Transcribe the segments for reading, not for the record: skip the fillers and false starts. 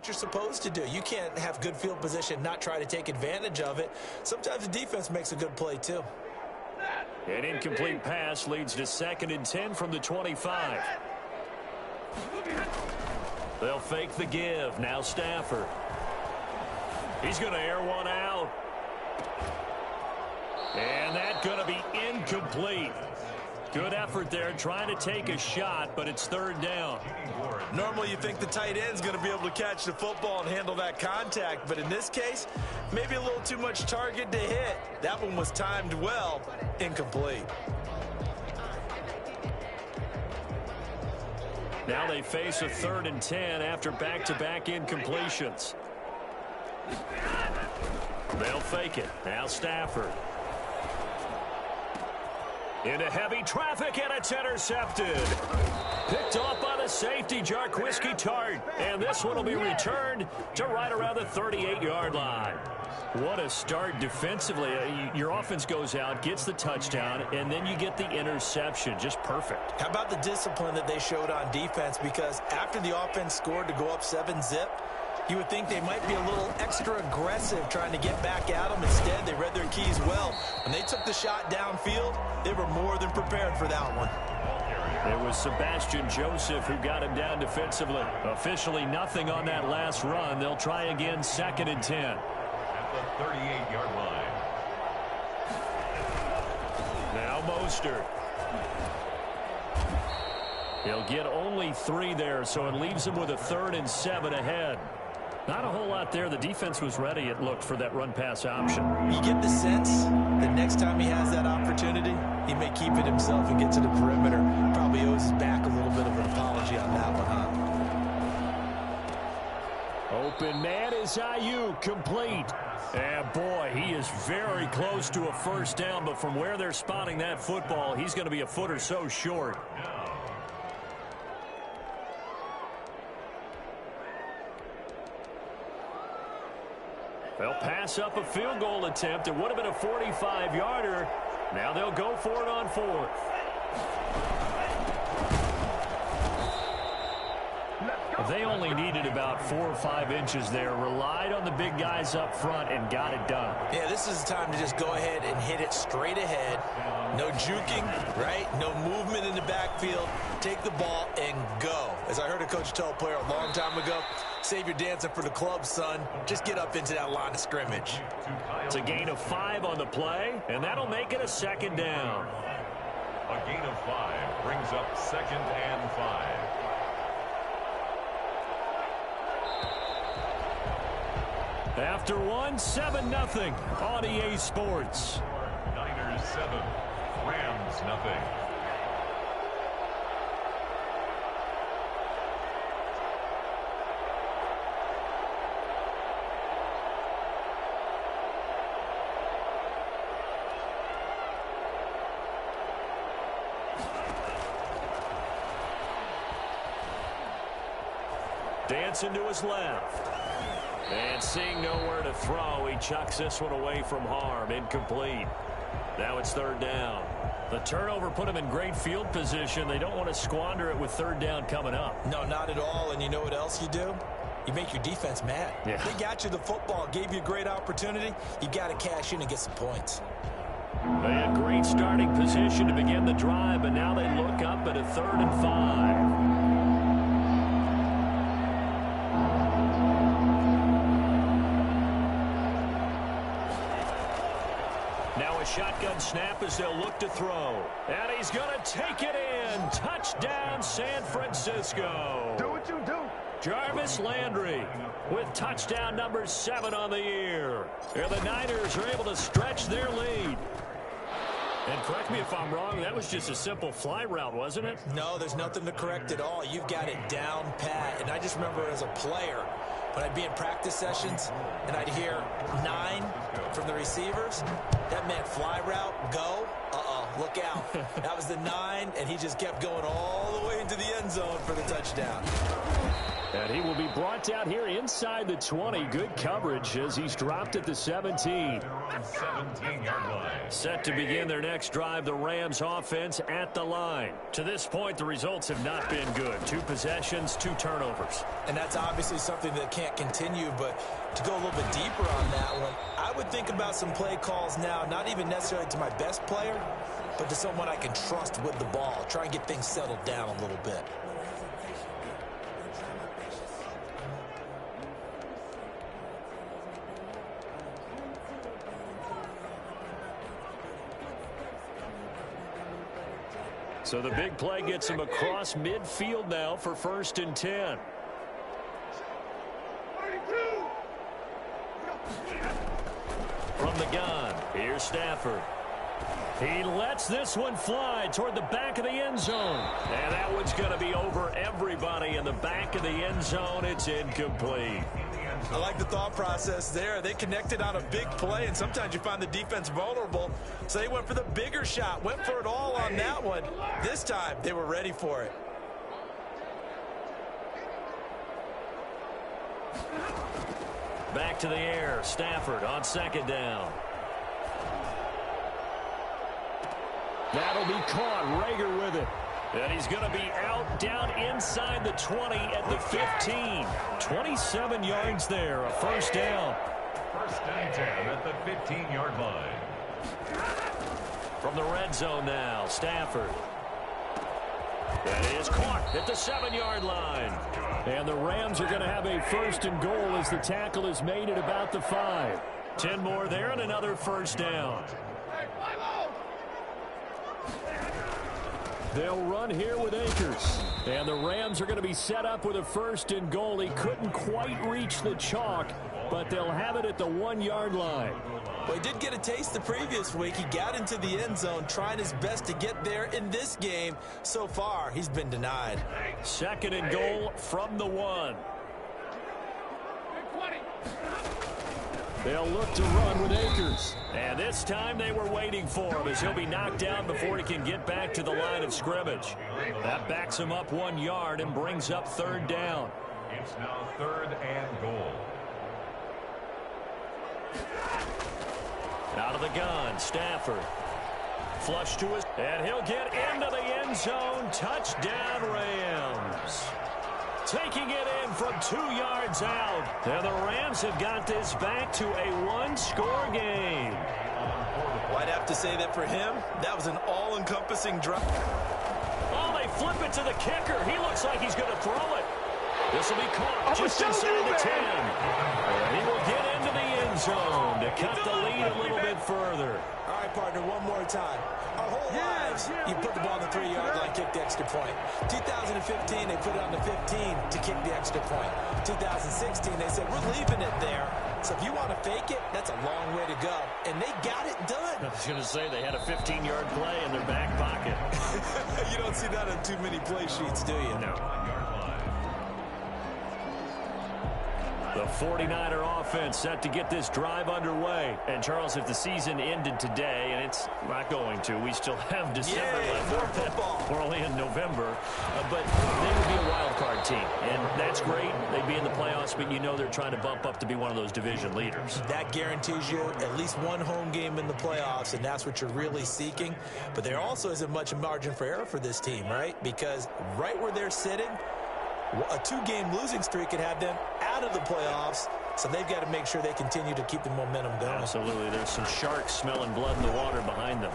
what you're supposed to do. You can't have good field position, not try to take advantage of it. Sometimes the defense makes a good play, too. An incomplete pass leads to 2nd and 10 from the 25. They'll fake the give. Now Stafford. He's going to air one out. And that's going to be incomplete. Good effort there trying to take a shot, but it's 3rd down. Normally you think the tight end's going to be able to catch the football and handle that contact, but in this case, maybe a little too much target to hit. That one was timed well. Incomplete. Now they face a 3rd and 10 after back-to-back incompletions. They'll fake it. Now Stafford. Into heavy traffic, and it's intercepted. Picked off by the safety, Jarquiski Tart. And this one will be returned to right around the 38-yard line. What a start defensively. Your offense goes out, gets the touchdown, and then you get the interception. Just perfect. How about the discipline that they showed on defense? Because after the offense scored to go up 7-zip, you would think they might be a little extra aggressive trying to get back at them. Instead, they read their keys well. When they took the shot downfield, they were more than prepared for that one. It was Sebastian Joseph who got him down defensively. Officially nothing on that last run. They'll try again, 2nd and 10. At the 38-yard line. Now Mostert. He'll get only 3 there, so it leaves him with a 3rd and 7 ahead. Not a whole lot there. The defense was ready, it looked, for that run-pass option. You get the sense that next time he has that opportunity, he may keep it himself and get to the perimeter. Probably owes his back a little bit of an apology on that one, huh? Open man is Ayuk, complete. And boy, he is very close to a 1st down, but from where they're spotting that football, he's going to be a foot or so short. They'll pass up a field goal attempt. It would have been a 45-yarder. Now they'll go for it on 4th. They only needed about 4 or 5 inches there. Relied on the big guys up front and got it done. Yeah, this is the time to just go ahead and hit it straight ahead. No juking, right? No movement in the backfield. Take the ball and go. As I heard a coach tell a player a long time ago, save your dancing for the club, son. Just get up into that line of scrimmage. It's a gain of 5 on the play, and that'll make it a 2nd down. A gain of 5 brings up 2nd and 5. After one, 7-0 on EA Sports. Niners 7, Rams nothing. Dancing to his left. And seeing nowhere to throw, he chucks this one away from harm. Incomplete. Now it's 3rd down. The turnover put him in great field position. They don't want to squander it with 3rd down coming up. No, not at all. And you know what else you do? You make your defense mad. Yeah. They got you the football, gave you a great opportunity. You got to cash in and get some points. They had great starting position to begin the drive, but now they look up at a 3rd and 5. Shotgun snap as they'll look to throw. And he's going to take it in. Touchdown, San Francisco. Do what you do. Jarvis Landry with touchdown number 7 on the year. And the Niners are able to stretch their lead. And correct me if I'm wrong, that was just a simple fly route, wasn't it? No, there's nothing to correct at all. You've got it down pat. And I just remember as a player, when I'd be in practice sessions and I'd hear 9 from the receivers, that meant fly route, go, look out. That was the 9, and he just kept going all the way into the end zone for the touchdown. And he will be brought down here inside the 20. Good coverage as he's dropped at the 17. 17-yard line. Set to begin their next drive, the Rams offense at the line. To this point, the results have not been good. 2 possessions, 2 turnovers. And that's obviously something that can't continue, but to go a little bit deeper on that one, I would think about some play calls now, not even necessarily to my best player, but to someone I can trust with the ball. Try and get things settled down a little bit. So the big play gets him across midfield now for 1st and 10. From the gun, here's Stafford. He lets this one fly toward the back of the end zone. And that one's going to be over everybody in the back of the end zone. It's incomplete. I like the thought process there. They connected on a big play, and sometimes you find the defense vulnerable. So they went for the bigger shot, went for it all on that one. This time, they were ready for it. Back to the air. Stafford on 2nd down. That'll be caught. Rager with it. And he's going to be out down inside the 20 at the 15. 27 yards there. A 1st down. 1st and 10 at the 15-yard line. From the red zone now, Stafford. That is caught at the 7-yard line. And the Rams are going to have a 1st and goal as the tackle is made at about the 5. 10 more there and another 1st down. They'll run here with Akers. And the Rams are going to be set up with a 1st and goal. He couldn't quite reach the chalk, but they'll have it at the 1-yard line. Well, he did get a taste the previous week. He got into the end zone, trying his best to get there in this game. So far, he's been denied. 2nd and goal from the 1. They'll look to run with Akers. And this time they were waiting for him as he'll be knocked down before he can get back to the line of scrimmage. That backs him up 1 yard and brings up 3rd down. It's now 3rd and goal. Out of the gun, Stafford. Flush to his, and he'll get into the end zone. Touchdown, Rams. Taking it in from 2 yards out. And the Rams have got this back to a 1-score game. Well, I'd have to say that for him, that was an all-encompassing drive. Oh, they flip it to the kicker. He looks like he's going to throw it. This will be caught just inside the 10. And he will get into the end zone to cut the lead a little bit further. All right, partner, one more time. Our whole lives, you put the ball on the 3-yard line, kick the extra point. 2015, they put it on the 15 to kick the extra point. 2016, they said, we're leaving it there. So if you want to fake it, that's a long way to go. And they got it done. I was going to say they had a 15-yard play in their back pocket. You don't see that on too many play sheets, do you? No. The 49er offense set to get this drive underway. And, Charles, if the season ended today, and it's not going to, we still have December left. More football. We're only in November. But they would be a wild card team. And that's great. They'd be in the playoffs, but you know they're trying to bump up to be one of those division leaders. That guarantees you at least one home game in the playoffs, and that's what you're really seeking. But there also isn't much margin for error for this team, right? Because right where they're sitting, a 2-game losing streak could have them out of the playoffs, so they've got to make sure they continue to keep the momentum going. Absolutely. There's some sharks smelling blood in the water behind them.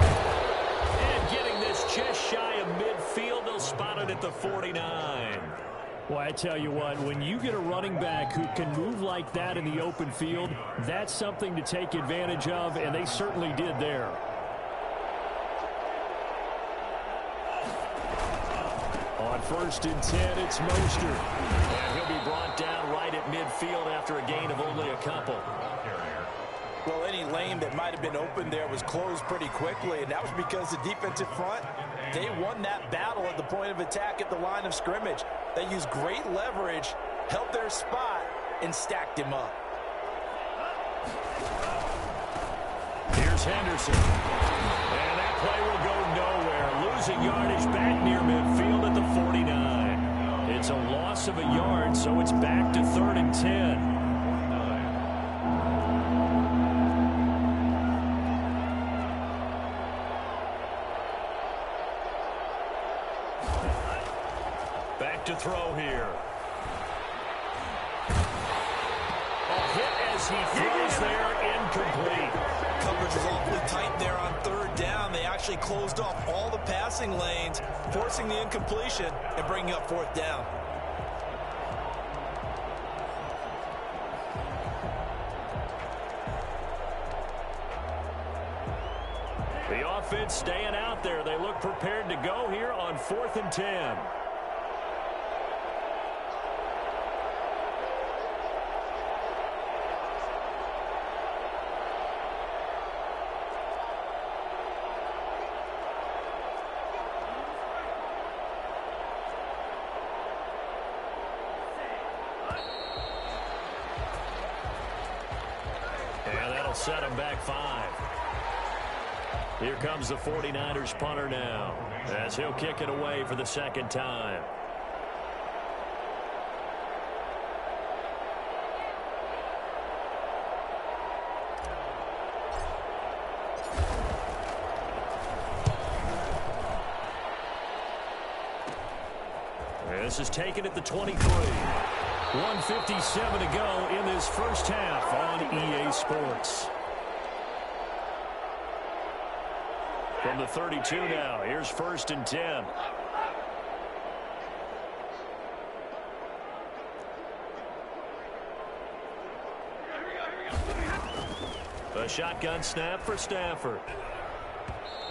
And getting this just shy of midfield, they'll spot it at the 49. Well, I tell you what, when you get a running back who can move like that in the open field, that's something to take advantage of, and they certainly did there. On 1st and 10, it's Mostert. And he'll be brought down right at midfield after a gain of only a couple. Well, any lane that might have been open there was closed pretty quickly, and that was because the defensive front, they won that battle at the point of attack at the line of scrimmage. They used great leverage, held their spot, and stacked him up. Here's Henderson. And that play will go nowhere. losing yardage back near midfield at the 49. It's a loss of a yard, so it's back to 3rd and 10. Back to throw here. A hit as he throws there, incomplete. Coverage was awfully tight there on 3rd down. They actually closed off all the passing lanes, forcing the incompletion and bringing up 4th down. The offense staying out there. They look prepared to go here on 4th and 10. And that'll set him back 5. Here comes the 49ers punter now, as he'll kick it away for the 2nd time. This is taken at the 23. 1:57 to go in this first half on EA Sports. From the 32 now, here's 1st and 10. A shotgun snap for Stafford.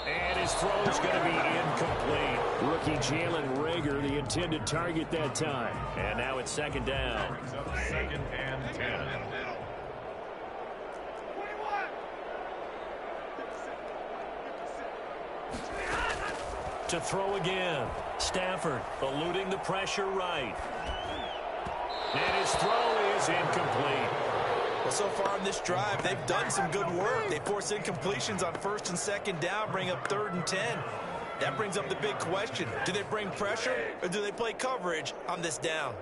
And his throw is going to be incomplete. Rookie Jalen Reagor, the intended target that time. And now it's 2nd down. 2nd and 10. To throw again. Stafford eluding the pressure right. And his throw is incomplete. Well, so far in this drive, they've done some good work. They force incompletions on 1st and 2nd down, bring up 3rd and 10. That brings up the big question. Do they bring pressure or do they play coverage on this down?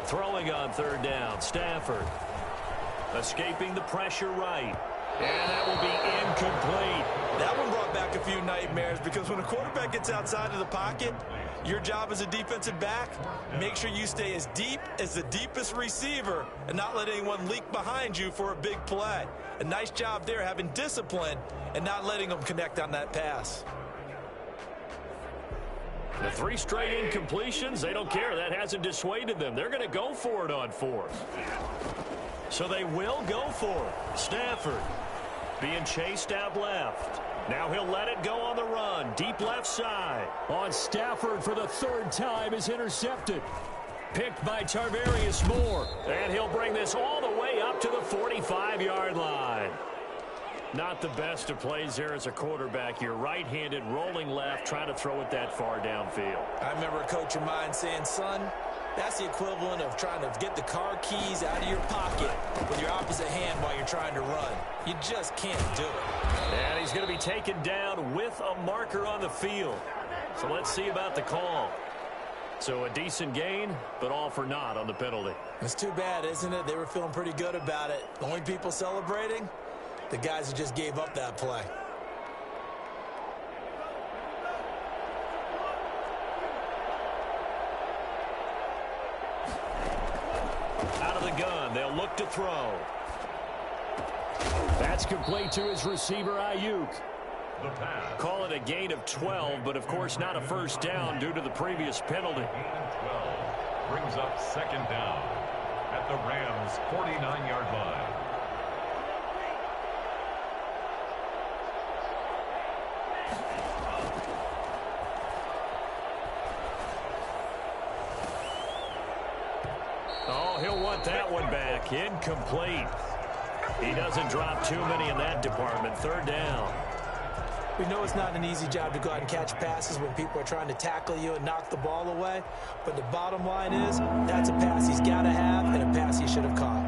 Throwing on 3rd down, Stafford. Escaping the pressure right. And that will be incomplete. That one brought back a few nightmares because when a quarterback gets outside of the pocket, your job as a defensive back, make sure you stay as deep as the deepest receiver and not let anyone leak behind you for a big play. A nice job there having discipline and not letting them connect on that pass. The 3 straight incompletions, they don't care. That hasn't dissuaded them. They're going to go for it on 4th. So they will go for it. Stafford being chased out left. Now he'll let it go on the run. Deep left side. On Stafford for the 3rd time is intercepted. Picked by Tarvarius Moore. And he'll bring this all the way up to the 45-yard line. Not the best of plays there as a quarterback. You're right-handed, rolling left, trying to throw it that far downfield. I remember a coach of mine saying, son, that's the equivalent of trying to get the car keys out of your pocket with your opposite hand while you're trying to run. You just can't do it. And he's going to be taken down with a marker on the field. So let's see about the call. So a decent gain, but all for naught on the penalty. It's too bad, isn't it? They were feeling pretty good about it. The only people celebrating, the guys who just gave up that play. Out of the gun, they'll look to throw. That's complete to his receiver, Ayuk. Call it a gain of 12, but of course not a first down due to the previous penalty. 12 brings up 2nd down at the Rams' 49-yard line. Oh, he'll want that one back. Incomplete. He doesn't drop too many in that department. 3rd down. We know it's not an easy job to go out and catch passes when people are trying to tackle you and knock the ball away. But the bottom line is, that's a pass he's got to have and a pass he should have caught.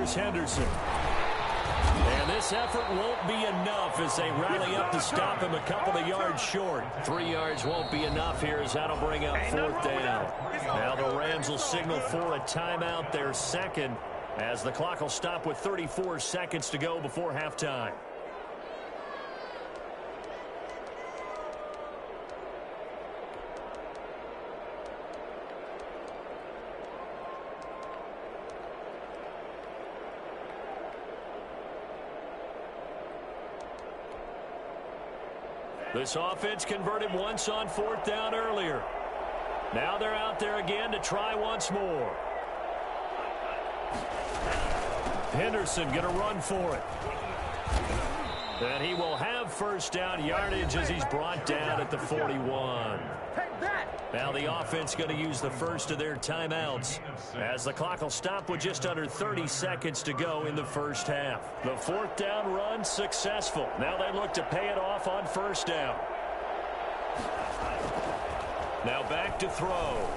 Here's Henderson. And this effort won't be enough as they rally up to stop him a couple of yards short. 3 yards won't be enough here as that'll bring up fourth down. Now the Rams will signal for a timeout, their second, as the clock will stop with 34 seconds to go before halftime. This offense converted once on fourth down earlier. Now they're out there again to try once more. Henderson going to run for it. And he will have first down yardage as he's brought down at the 41. Now the offense going to use the first of their timeouts as the clock will stop with just under 30 seconds to go in the first half. The fourth down run successful. Now they look to pay it off on first down. Now back to throw.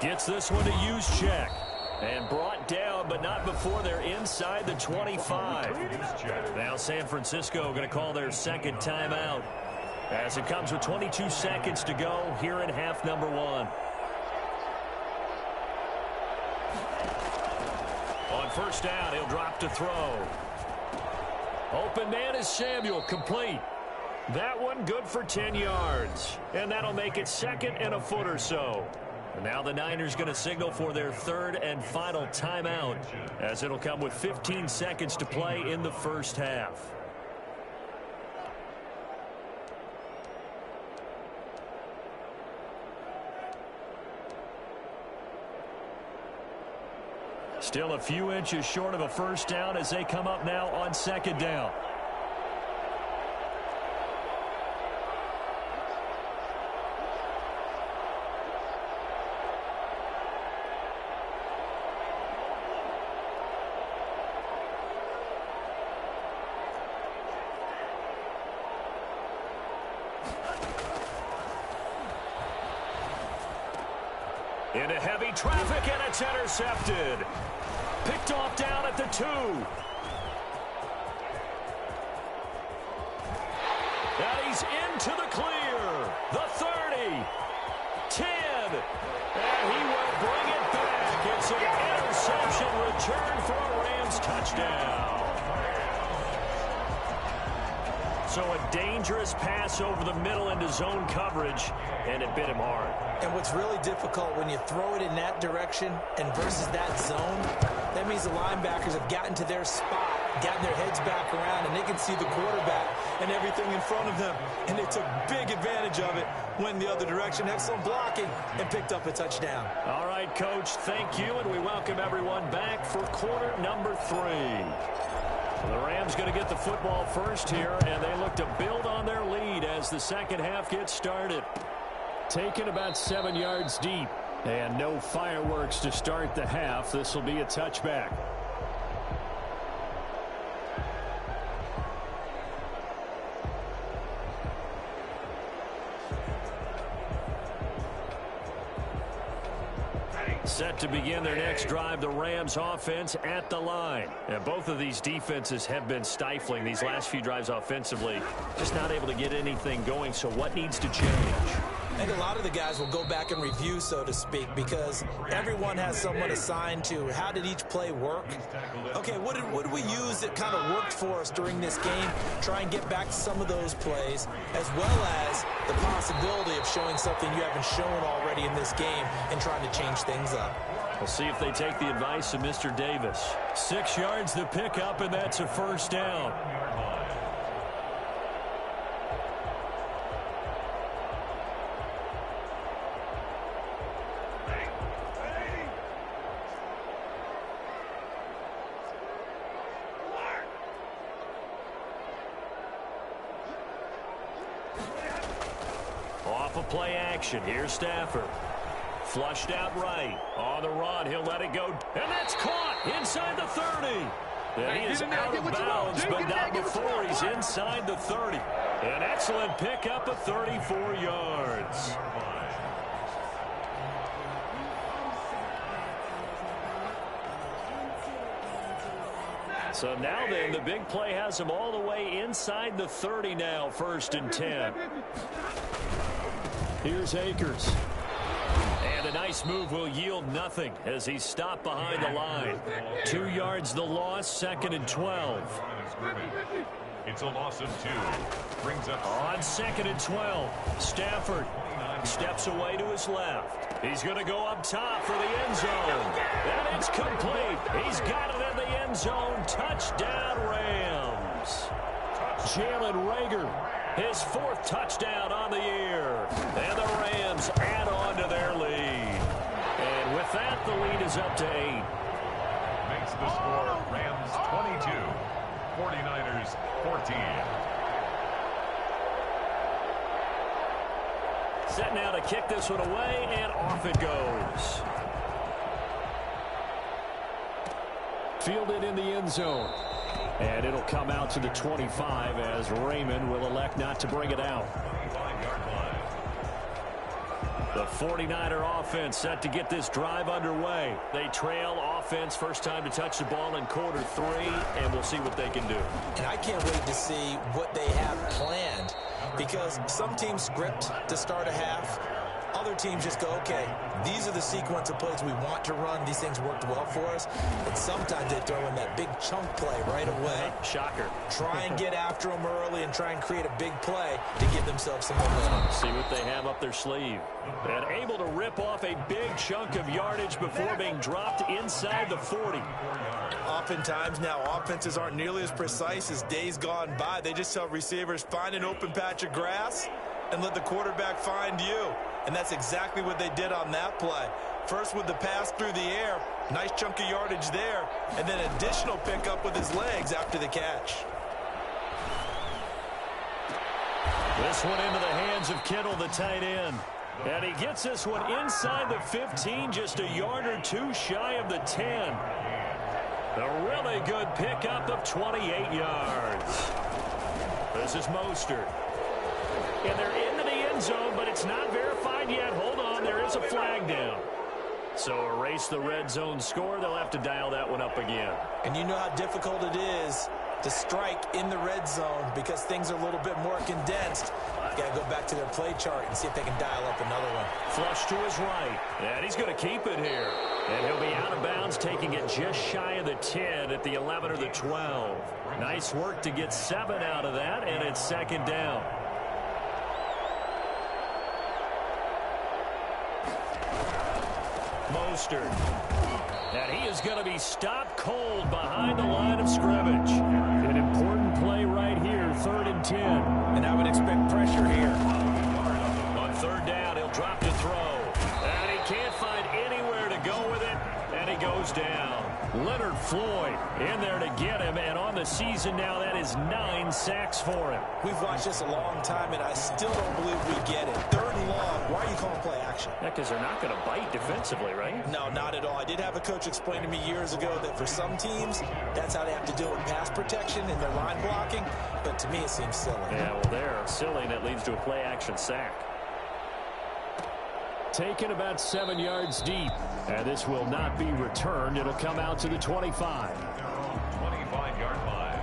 Gets this one to use check. And brought down, but not before they're inside the 25. Now San Francisco going to call their second timeout as it comes with 22 seconds to go here in half number one. On first down, he'll drop to throw. Open man is Samuel, complete. That one good for 10 yards. And that'll make it second and a foot or so. And now the Niners going to signal for their third and final timeout as it'll come with 15 seconds to play in the first half. Still a few inches short of a first down as they come up now on second down. Into heavy traffic, and it's intercepted. Picked off down at the 2. And he's into the clear. The 30. 10. And he will bring it back. It's an interception return for a Rams touchdown. So a dangerous pass over the middle into zone coverage, and it bit him hard. And what's really difficult when you throw it in that direction and versus that zone, that means the linebackers have gotten to their spot, gotten their heads back around, and they can see the quarterback and everything in front of them. And they took big advantage of it, went the other direction, excellent blocking, and picked up a touchdown. All right, Coach, thank you, and we welcome everyone back for quarter number 3. The Rams going to get the football first here, and they look to build on their lead as the second half gets started. Taken about 7 yards deep, and no fireworks to start the half. This will be a touchback. Set to begin their next drive, the Rams offense at the line. And both of these defenses have been stifling these last few drives offensively. Just not able to get anything going, so what needs to change? I think a lot of the guys will go back and review, so to speak, because everyone has someone assigned to how did each play work. Okay, what did we use that kind of worked for us during this game? Try and get back to some of those plays, as well as the possibility of showing something you haven't shown already in this game and trying to change things up. We'll see if they take the advice of Mr. Davis. 6 yards to pick up, and that's a first down. Off of play action. Here's Stafford. Flushed out right. On the run. He'll let it go. And that's caught inside the 30. And he is out of bounds, but not before he's inside the 30. An excellent pickup of 34 yards. So now then, the big play has him all the way inside the 30 now, 1st and 10. Here's Akers. And a nice move will yield nothing as he's stopped behind the line. 2 yards the loss, 2nd and 12. It's a loss of 2. Brings up on 2nd and 12. Stafford steps away to his left. He's going to go up top for the end zone. And it's complete. He's got it in the end zone. Touchdown, Rams. Jalen Reagor, his 4th touchdown on the year. And the Rams add on to their lead. And with that, the lead is up to 8. Makes the score Rams 22, 49ers 14. Set now to kick this one away, and off it goes. Fielded in the end zone. And it'll come out to the 25 as Raymond will elect not to bring it out. The 49er offense set to get this drive underway. They trail offense, first time to touch the ball in quarter 3, and we'll see what they can do. And I can't wait to see what they have planned, because some teams script to start a half. Other teams just go, okay, these are the sequence of plays we want to run. These things worked well for us. And sometimes they throw in that big chunk play right away. Shocker. Try and get after them early and try and create a big play to give themselves some momentum. See what they have up their sleeve. And able to rip off a big chunk of yardage before being dropped inside the 40. Oftentimes now, offenses aren't nearly as precise as days gone by. They just tell receivers, find an open patch of grass and let the quarterback find you. And that's exactly what they did on that play. First with the pass through the air, nice chunk of yardage there, and then additional pickup with his legs after the catch. This one into the hands of Kittle, the tight end. And he gets this one inside the 15, just a yard or 2 shy of the 10. A really good pickup of 28 yards. This is Mostert. And they're into the end zone, but it's not verified yet. Hold on, there is a flag down. So erase the red zone score. They'll have to dial that one up again. And you know how difficult it is to strike in the red zone because things are a little bit more condensed. You got to go back to their play chart and see if they can dial up another one. Flush to his right. And he's going to keep it here. And he'll be out of bounds, taking it just shy of the 10 at the 11 or the 12. Nice work to get 7 out of that, and it's 2nd down. Mostert. And he is going to be stopped cold behind the line of scrimmage. An important play right here, 3rd and 10. And I would expect pressure here. On 3rd down, he'll drop to throw. And he can't find anywhere to go with it, and he goes down. Leonard Floyd in there to get him, and on the season now, that is 9 sacks for him. We've watched this a long time, and I still don't believe we get it. 3rd and long. Why are you calling play action? Yeah, because they're not going to bite defensively, right? No, not at all. I did have a coach explain to me years ago that for some teams, that's how they have to deal with pass protection and their line blocking. But to me, it seems silly. Yeah, well, they're silly, and it leads to a play action sack. Taken about 7 yards deep. And this will not be returned. It'll come out to the 25. 25-yard line.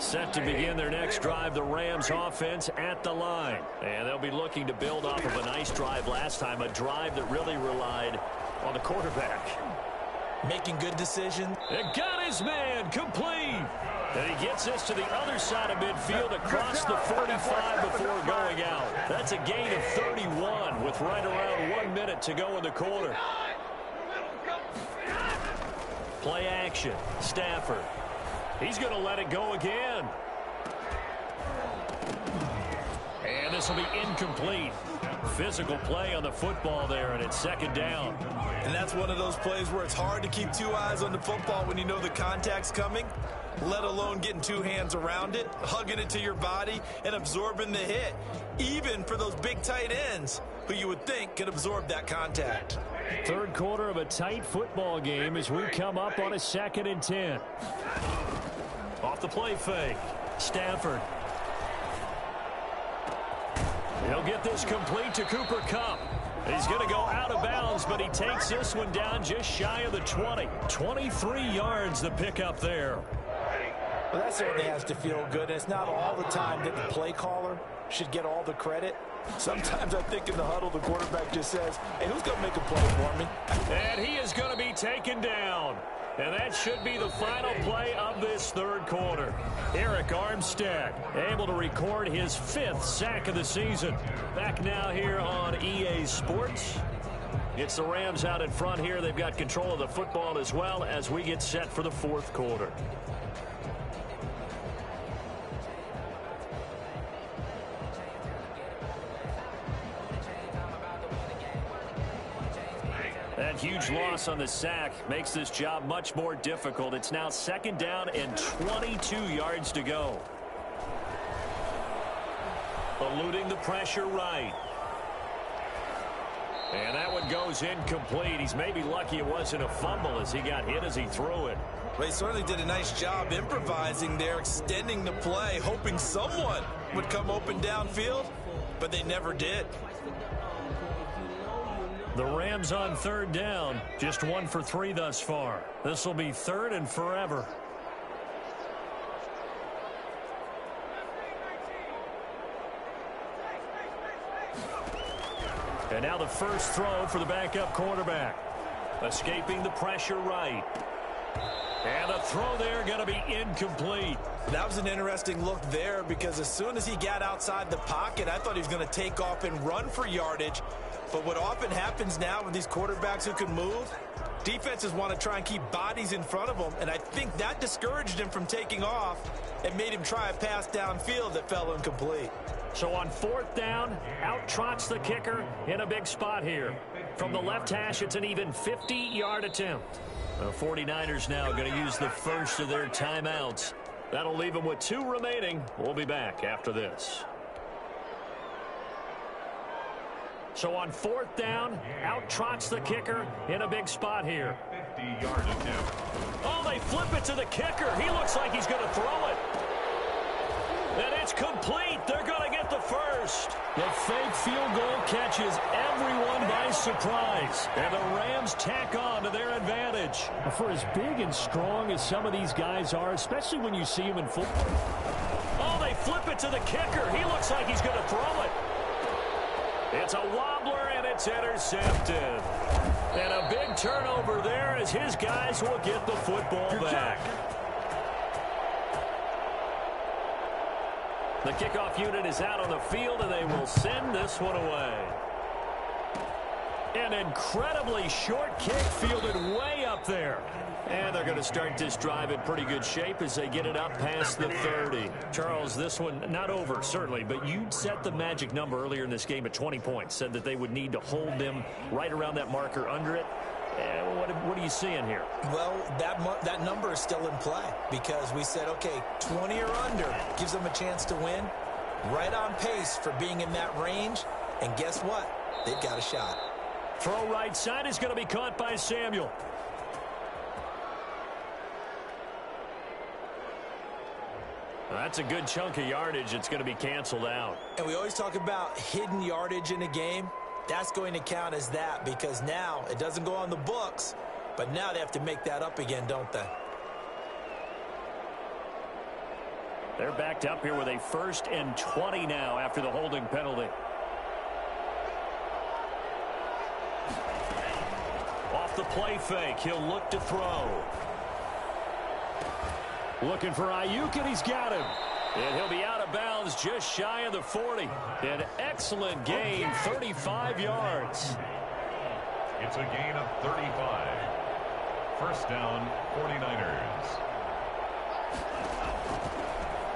Set to begin their next drive, the Rams offense at the line. And they'll be looking to build off of a nice drive last time, a drive that really relied on the quarterback. Making good decisions. And got his man complete. And he gets this to the other side of midfield across the 45 before going out. That's a gain of 31 with right around 1 minute to go in the quarter. Play action. Stafford. He's going to let it go again. And this will be incomplete. Physical play on the football there, and it's 2nd down. And that's one of those plays where it's hard to keep 2 eyes on the football when you know the contact's coming, let alone getting 2 hands around it, hugging it to your body, and absorbing the hit, even for those big tight ends who you would think could absorb that contact. 3rd quarter of a tight football game as we come up on a 2nd and 10. Off the play fake. Stafford. He'll get this complete to Cooper Kupp. He's going to go out of bounds, but he takes this one down just shy of the 20. 23 yards the pickup there. Well, that certainly has to feel good. It's not all the time that the play caller should get all the credit. Sometimes I think in the huddle, the quarterback just says, hey, who's going to make a play for me? And he is going to be taken down. And that should be the final play of this third quarter. Eric Armstead able to record his 5th sack of the season. Back now here on EA Sports. It's the Rams out in front here. They've got control of the football as well as we get set for the fourth quarter. That huge loss on the sack makes this job much more difficult. It's now 2nd down and 22 yards to go. Eluding the pressure right. And that one goes incomplete. He's maybe lucky it wasn't a fumble as he got hit as he threw it. Well, he certainly did a nice job improvising there, extending the play, hoping someone would come open downfield, but they never did. The Rams on 3rd down, just 1 for 3 thus far. This will be 3rd and forever. And now the first throw for the backup quarterback. Escaping the pressure right. And the throw there going to be incomplete. That was an interesting look there because as soon as he got outside the pocket, I thought he was going to take off and run for yardage. But what often happens now with these quarterbacks who can move, defenses want to try and keep bodies in front of them, and I think that discouraged him from taking off and made him try a pass downfield that fell incomplete. So on 4th down, out trots the kicker in a big spot here. From the left hash, it's an even 50-yard attempt. The 49ers now going to use the first of their timeouts. That'll leave them with 2 remaining. We'll be back after this. So on 4th down, out trots the kicker in a big spot here. 50-yard attempt. Oh, they flip it to the kicker. He looks like he's going to throw it. And it's complete. They're going to get the first. The fake field goal catches everyone by surprise. And the Rams tack on to their advantage. For as big and strong as some of these guys are, especially when you see them in football. Oh, they flip it to the kicker. He looks like he's going to throw it. It's a wobbler, and it's intercepted. And a big turnover there as his guys will get the football back. The kickoff unit is out on the field, and they will send this one away. An incredibly short kick fielded way up there. And they're going to start this drive in pretty good shape as they get it up past the 30. Charles, this one not over, certainly, but you set the magic number earlier in this game at 20 points, said that they would need to hold them right around that marker under it. What are you seeing here? Well, that number is still in play because we said, okay, 20 or under gives them a chance to win. Right on pace for being in that range. And guess what? They've got a shot. Throw right side is going to be caught by Samuel. That's a good chunk of yardage. It's going to be canceled out. And we always talk about hidden yardage in a game. That's going to count as that because now it doesn't go on the books, but now they have to make that up again, don't they? They're backed up here with a 1st and 20 now after the holding penalty. Off the play fake, he'll look to throw. Looking for Ayuk, and he's got him. And he'll be out of bounds just shy of the 40. An excellent gain, 35 yards. It's a gain of 35. 1st down, 49ers.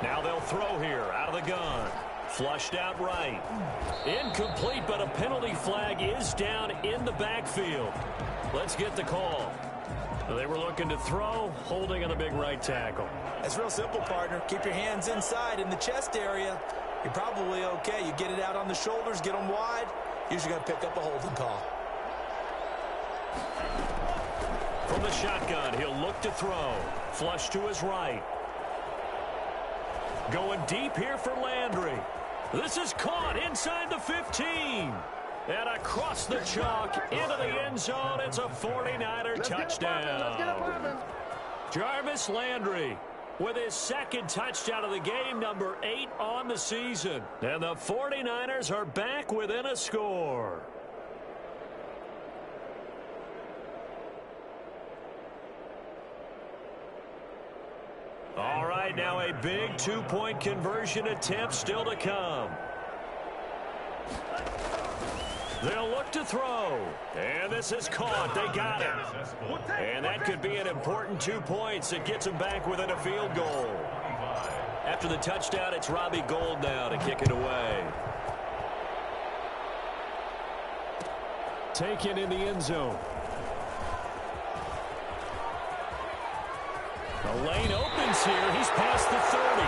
Now they'll throw here out of the gun. Flushed out right. Incomplete, but a penalty flag is down in the backfield. Let's get the call. They were looking to throw, holding on the big right tackle. It's real simple, partner. Keep your hands inside in the chest area. You're probably okay. You get it out on the shoulders, get them wide. Usually going to pick up a holding call. From the shotgun, he'll look to throw. Flush to his right. Going deep here for Landry. This is caught inside the 15. And across the chalk into the end zone, it's a 49er touchdown. Jarvis Landry with his second touchdown of the game, number 8 on the season. And the 49ers are back within a score. All right, now a big two-point conversion attempt still to come. They'll look to throw. And this is caught. They got it. And that could be an important 2 points. It gets them back within a field goal. After the touchdown, it's Robbie Gould now to kick it away. Taken in the end zone. The lane opens here. He's past the 30.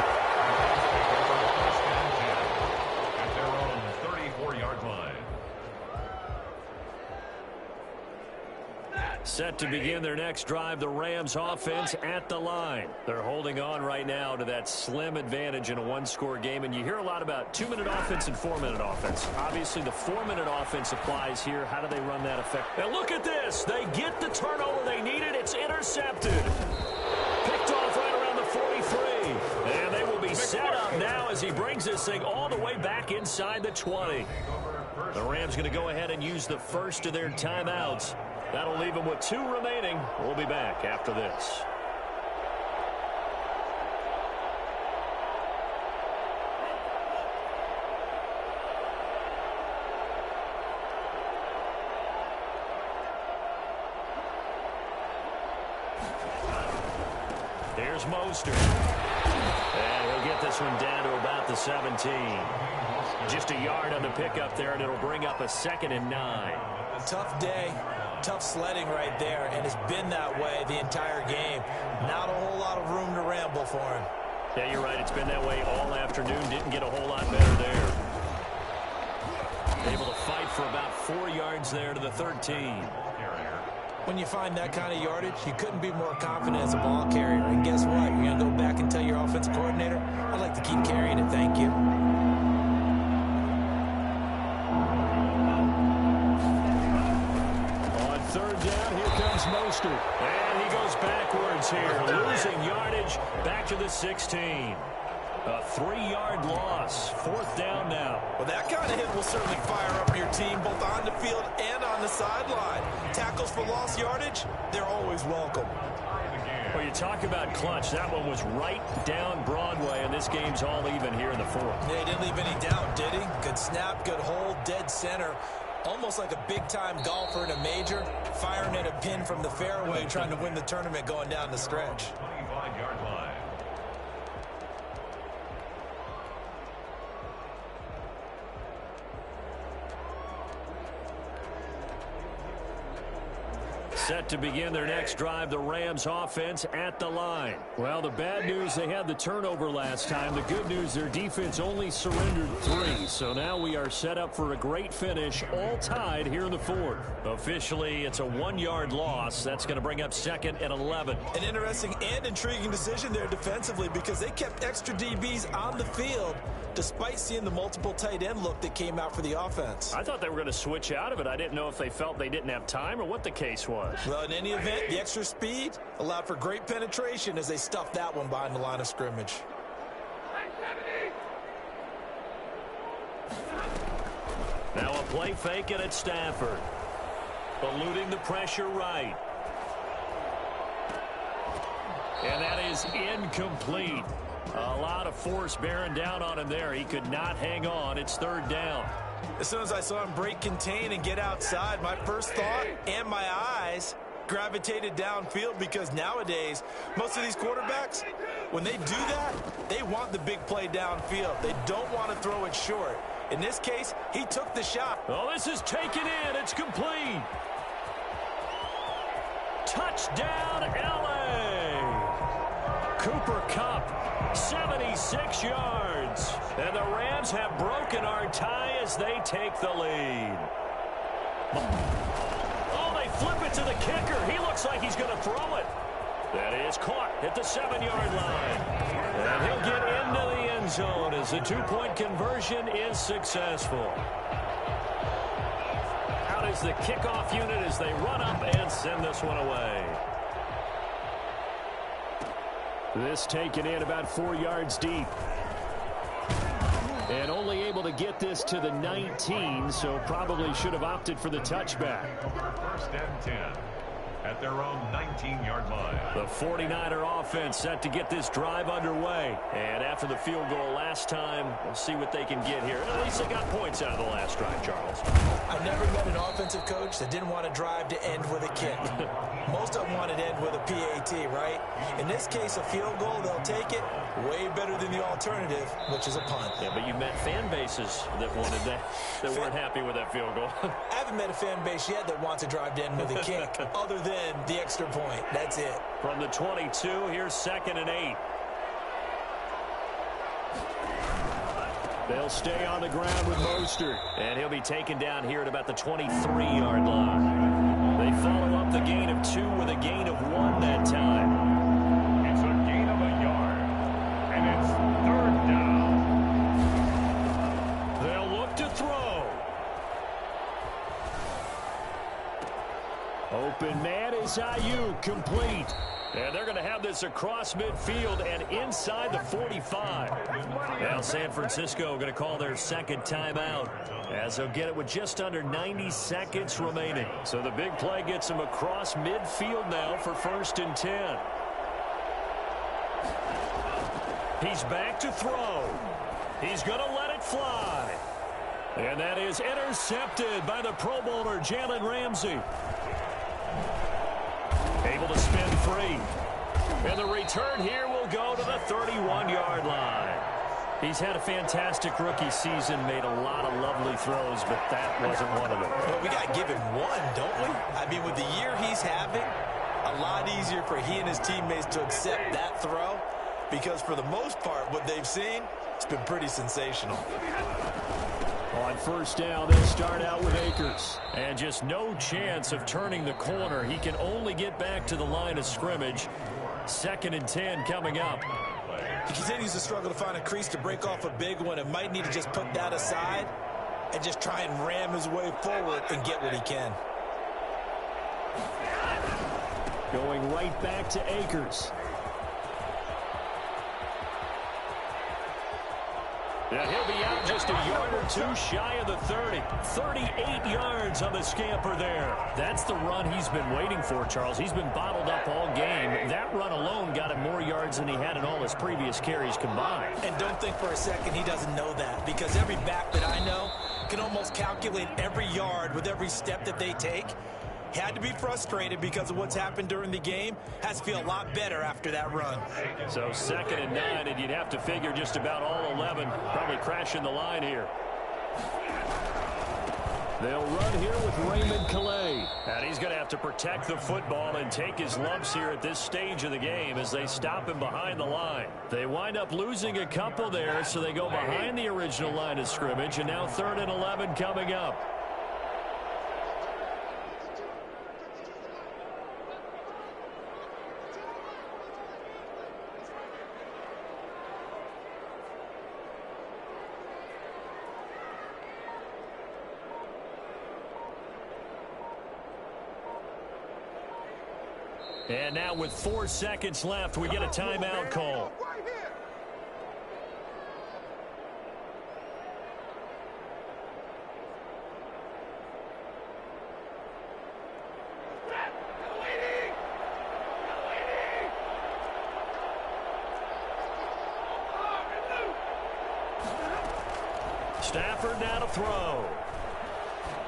At their own 34-yard line. Set to begin their next drive, the Rams offense at the line. They're holding on right now to that slim advantage in a one-score game, and you hear a lot about 2-minute offense and 4-minute offense. Obviously, the 4-minute offense applies here. How do they run that effect? And look at this. They get the turnover they needed. It's intercepted. Picked off right around the 43. And they will be set up now as he brings this thing all the way back inside the 20. The Rams going to go ahead and use the first of their timeouts. That'll leave them with 2 remaining. We'll be back after this. Here's Mostert. And he'll get this one down to about the 17. Just a yard on the pickup there, and it'll bring up a 2nd and 9. Tough day. Tough sledding right there, and it's been that way the entire game. Not a whole lot of room to ramble for him. Yeah, you're right. It's been that way all afternoon. Didn't get a whole lot better there. Able to fight for about 4 yards there to the 13. When you find that kind of yardage, you couldn't be more confident as a ball carrier. And guess what? You're going to go back and tell your offensive coordinator, I'd like to keep carrying it, thank you. Mostert. And he goes backwards here, losing yardage back to the 16. A 3-yard loss. 4th down now. Well, that kind of hit will certainly fire up your team both on the field and on the sideline. Tackles for lost yardage, they're always welcome. Well, you talk about clutch. That one was right down Broadway, and this game's all even here in the 4th. Yeah, he didn't leave any doubt, did he? Good snap, good hold, dead center. Almost like a big-time golfer in a major, firing at a pin from the fairway, trying to win the tournament going down the stretch. 25-yard line. Set to begin their next drive, the Rams offense at the line. Well, the bad news, they had the turnover last time. The good news, their defense only surrendered 3. So now we are set up for a great finish, all tied here in the 4th. Officially, it's a 1-yard loss. That's going to bring up 2nd and 11. An interesting and intriguing decision there defensively because they kept extra DBs on the field despite seeing the multiple tight end look that came out for the offense. I thought they were going to switch out of it. I didn't know if they felt they didn't have time or what the case was. Well, in any event, the extra speed allowed for great penetration as they stuffed that one behind the line of scrimmage. Now a play fake it at Stafford. Eluding the pressure right. And that is incomplete. A lot of force bearing down on him there. He could not hang on. It's 3rd down. As soon as I saw him break contain and get outside, my first thought and my eyes gravitated downfield because nowadays, most of these quarterbacks, when they do that, they want the big play downfield. They don't want to throw it short. In this case, he took the shot. Oh, this is taken in. It's complete. Touchdown, L.A. Cooper Kupp, 76 yards. And the Rams have broken our tie as they take the lead. Oh, they flip it to the kicker. He looks like he's going to throw it. That is caught at the 7-yard line. And he'll get into the end zone as the 2-point conversion is successful. is the kickoff unit as they run up and send this one away. This taken in about 4 yards deep. And only able to get this to the 19, so probably should have opted for the touchback. First and 10 at their own 19-yard line. The 49er offense set to get this drive underway. And after the field goal last time, we'll see what they can get here. At least they got points out of the last drive, Charles. I've never met an offensive coach that didn't want to drive to end with a kick. Most of them wanted to end with a PAT, right? In this case, a field goal, they'll take it. Way better than the alternative, which is a punt. Yeah, but you met fan bases that wanted that weren't happy with that field goal. I haven't met a fan base yet that wants to drive to end with a kick, other than the extra point. That's it. From the 22, here's 2nd and 8. They'll stay on the ground with Mostert. And he'll be taken down here at about the 23-yard line. They follow up the gain of 2 with a gain of 1 that time. It's a gain of a yard. And it's 3rd down. They'll look to throw. Open man is Ayuk, complete. And they're going to have this across midfield and inside the 45. Now San Francisco going to call their second timeout, as they'll get it with just under 90 seconds remaining. So the big play gets them across midfield now for 1st and 10. He's back to throw. He's going to let it fly. And that is intercepted by the Pro Bowler Jalen Ramsey. Able to spin free. And the return here will go to the 31-yard line. He's had a fantastic rookie season, made a lot of lovely throws, but that wasn't one of them. Well, we got to give him one, don't we? I mean, with the year he's having, a lot easier for he and his teammates to accept that throw, because for the most part, what they've seen, it's been pretty sensational. On 1st down, they'll start out with Akers. And just no chance of turning the corner. He can only get back to the line of scrimmage. 2nd and 10 coming up. He continues to struggle to find a crease to break off a big one, and might need to just put that aside and just try and ram his way forward and get what he can. Going right back to Akers. Yeah, he'll be out just a yard or 2 shy of the 30. 38 yards on the scamper there. That's the run he's been waiting for, Charles. He's been bottled up all game. That run alone got him more yards than he had in all his previous carries combined. And don't think for a second he doesn't know that, because every back that I know can almost calculate every yard with every step that they take. Had to be frustrated because of what's happened during the game. Has to feel a lot better after that run. So 2nd and 9, and you'd have to figure just about all 11 probably crashing the line here. They'll run here with Raymond Calais. And he's going to have to protect the football and take his lumps here at this stage of the game as they stop him behind the line. They wind up losing a couple there, so they go behind the original line of scrimmage, and now 3rd and 11 coming up. And now with 4 seconds left, we get a timeout call. Stafford now to throw.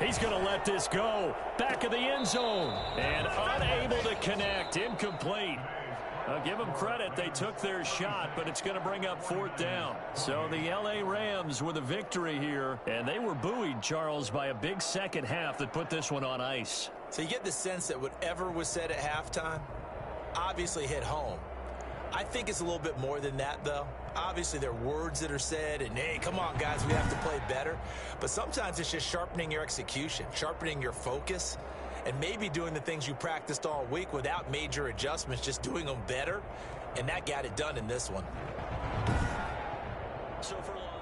He's going to let this go. Back of the end zone. And unable to connect. Incomplete. I'll give them credit. They took their shot, but it's going to bring up 4th down. So the L.A. Rams with a victory here. And they were buoyed, Charles, by a big second half that put this one on ice. So you get the sense that whatever was said at halftime obviously hit home. I think it's a little bit more than that, though. Obviously, there are words that are said, and, hey, come on, guys, we have to play better. But sometimes it's just sharpening your execution, sharpening your focus, and maybe doing the things you practiced all week without major adjustments, just doing them better. And that got it done in this one. So for long.